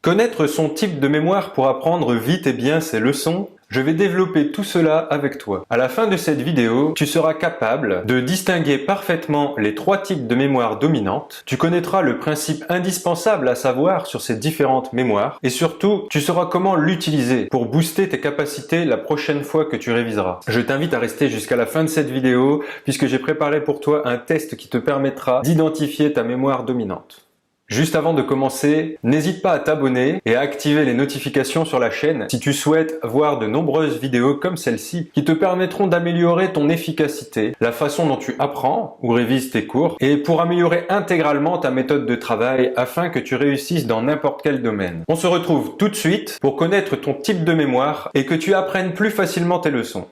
Connaître son type de mémoire pour apprendre vite et bien ses leçons, je vais développer tout cela avec toi. À la fin de cette vidéo, tu seras capable de distinguer parfaitement les 3 types de mémoire dominantes, tu connaîtras le principe indispensable à savoir sur ces différentes mémoires, et surtout, tu sauras comment l'utiliser pour booster tes capacités la prochaine fois que tu réviseras. Je t'invite à rester jusqu'à la fin de cette vidéo, puisque j'ai préparé pour toi un test qui te permettra d'identifier ta mémoire dominante. Juste avant de commencer, n'hésite pas à t'abonner et à activer les notifications sur la chaîne si tu souhaites voir de nombreuses vidéos comme celle-ci qui te permettront d'améliorer ton efficacité, la façon dont tu apprends ou révises tes cours et pour améliorer intégralement ta méthode de travail afin que tu réussisses dans n'importe quel domaine. On se retrouve tout de suite pour connaître ton type de mémoire et que tu apprennes plus facilement tes leçons.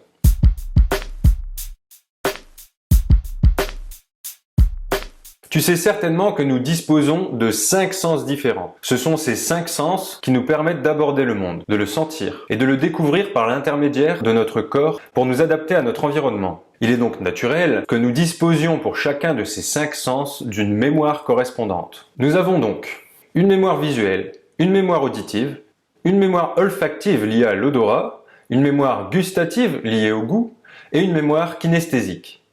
Tu sais certainement que nous disposons de 5 sens différents. Ce sont ces 5 sens qui nous permettent d'aborder le monde, de le sentir et de le découvrir par l'intermédiaire de notre corps pour nous adapter à notre environnement. Il est donc naturel que nous disposions pour chacun de ces 5 sens d'une mémoire correspondante. Nous avons donc une mémoire visuelle, une mémoire auditive, une mémoire olfactive liée à l'odorat, une mémoire gustative liée au goût et une mémoire kinesthésique.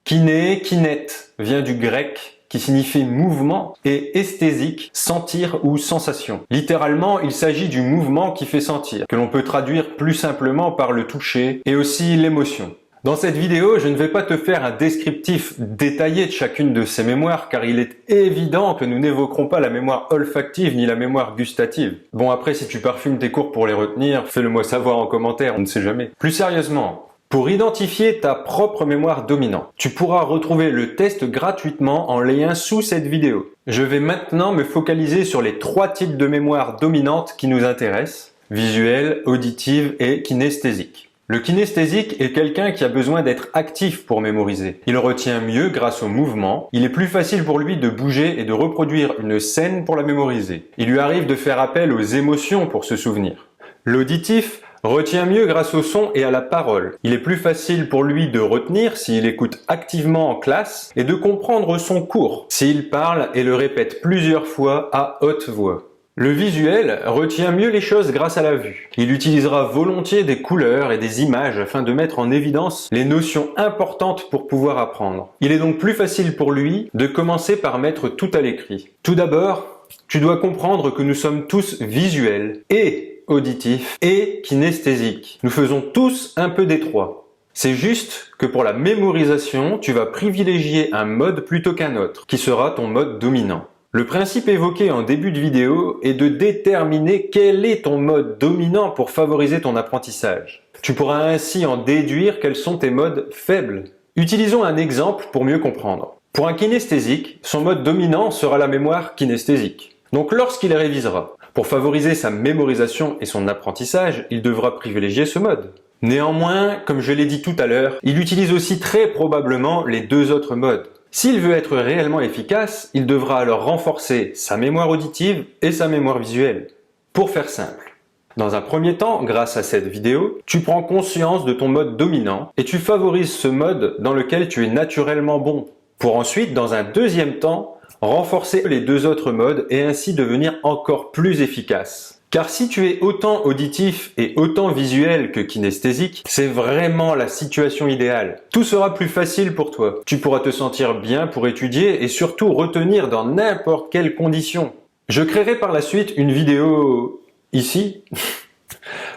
Kiné, kinète vient du grec qui signifie mouvement, et esthésique, sentir ou sensation. Littéralement, il s'agit du mouvement qui fait sentir, que l'on peut traduire plus simplement par le toucher et aussi l'émotion. Dans cette vidéo, je ne vais pas te faire un descriptif détaillé de chacune de ces mémoires car il est évident que nous n'évoquerons pas la mémoire olfactive ni la mémoire gustative. Bon après, si tu parfumes tes cours pour les retenir, fais-le moi savoir en commentaire, on ne sait jamais. Plus sérieusement, pour identifier ta propre mémoire dominante, tu pourras retrouver le test gratuitement en lien sous cette vidéo. Je vais maintenant me focaliser sur les 3 types de mémoire dominantes qui nous intéressent, visuelle, auditive et kinesthésique. Le kinesthésique est quelqu'un qui a besoin d'être actif pour mémoriser. Il retient mieux grâce au mouvement, il est plus facile pour lui de bouger et de reproduire une scène pour la mémoriser. Il lui arrive de faire appel aux émotions pour se souvenir. L'auditif retient mieux grâce au son et à la parole. Il est plus facile pour lui de retenir s'il écoute activement en classe et de comprendre son cours s'il parle et le répète plusieurs fois à haute voix. Le visuel retient mieux les choses grâce à la vue. Il utilisera volontiers des couleurs et des images afin de mettre en évidence les notions importantes pour pouvoir apprendre. Il est donc plus facile pour lui de commencer par mettre tout à l'écrit. Tout d'abord, tu dois comprendre que nous sommes tous visuels et auditif et kinesthésique. Nous faisons tous un peu des 3. C'est juste que pour la mémorisation, tu vas privilégier un mode plutôt qu'un autre, qui sera ton mode dominant. Le principe évoqué en début de vidéo est de déterminer quel est ton mode dominant pour favoriser ton apprentissage. Tu pourras ainsi en déduire quels sont tes modes faibles. Utilisons un exemple pour mieux comprendre. Pour un kinesthésique, son mode dominant sera la mémoire kinesthésique. Donc lorsqu'il révisera, pour favoriser sa mémorisation et son apprentissage, il devra privilégier ce mode. Néanmoins, comme je l'ai dit tout à l'heure, il utilise aussi très probablement les 2 autres modes. S'il veut être réellement efficace, il devra alors renforcer sa mémoire auditive et sa mémoire visuelle. Pour faire simple, dans un premier temps, grâce à cette vidéo, tu prends conscience de ton mode dominant et tu favorises ce mode dans lequel tu es naturellement bon. Pour ensuite, dans un deuxième temps, renforcer les 2 autres modes et ainsi devenir encore plus efficace. Car si tu es autant auditif et autant visuel que kinesthésique, c'est vraiment la situation idéale. Tout sera plus facile pour toi. Tu pourras te sentir bien pour étudier et surtout retenir dans n'importe quelle condition. Je créerai par la suite une vidéo ici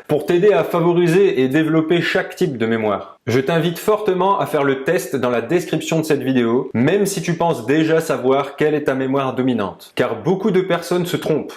pour t'aider à favoriser et développer chaque type de mémoire. Je t'invite fortement à faire le test dans la description de cette vidéo, même si tu penses déjà savoir quelle est ta mémoire dominante. Car beaucoup de personnes se trompent.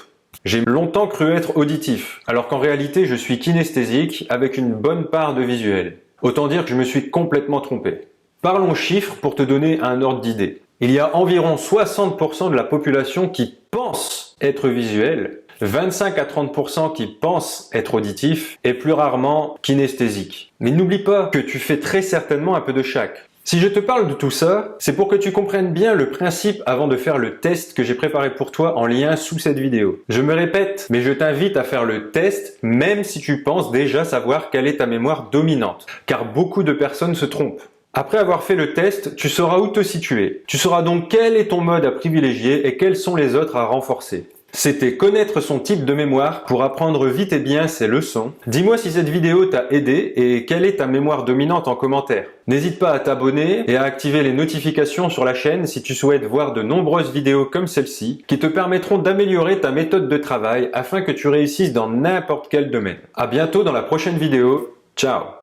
J'ai longtemps cru être auditif, alors qu'en réalité je suis kinesthésique avec une bonne part de visuel. Autant dire que je me suis complètement trompé. Parlons chiffres pour te donner un ordre d'idée. Il y a environ 60% de la population qui pense être visuelle, 25 à 30% qui pensent être auditifs et plus rarement kinesthésiques. Mais n'oublie pas que tu fais très certainement un peu de chaque. Si je te parle de tout ça, c'est pour que tu comprennes bien le principe avant de faire le test que j'ai préparé pour toi en lien sous cette vidéo. Je me répète, mais je t'invite à faire le test même si tu penses déjà savoir quelle est ta mémoire dominante, car beaucoup de personnes se trompent. Après avoir fait le test, tu sauras où te situer. Tu sauras donc quel est ton mode à privilégier et quels sont les autres à renforcer. C'était connaître son type de mémoire pour apprendre vite et bien ses leçons. Dis-moi si cette vidéo t'a aidé et quelle est ta mémoire dominante en commentaire. N'hésite pas à t'abonner et à activer les notifications sur la chaîne si tu souhaites voir de nombreuses vidéos comme celle-ci qui te permettront d'améliorer ta méthode de travail afin que tu réussisses dans n'importe quel domaine. À bientôt dans la prochaine vidéo. Ciao!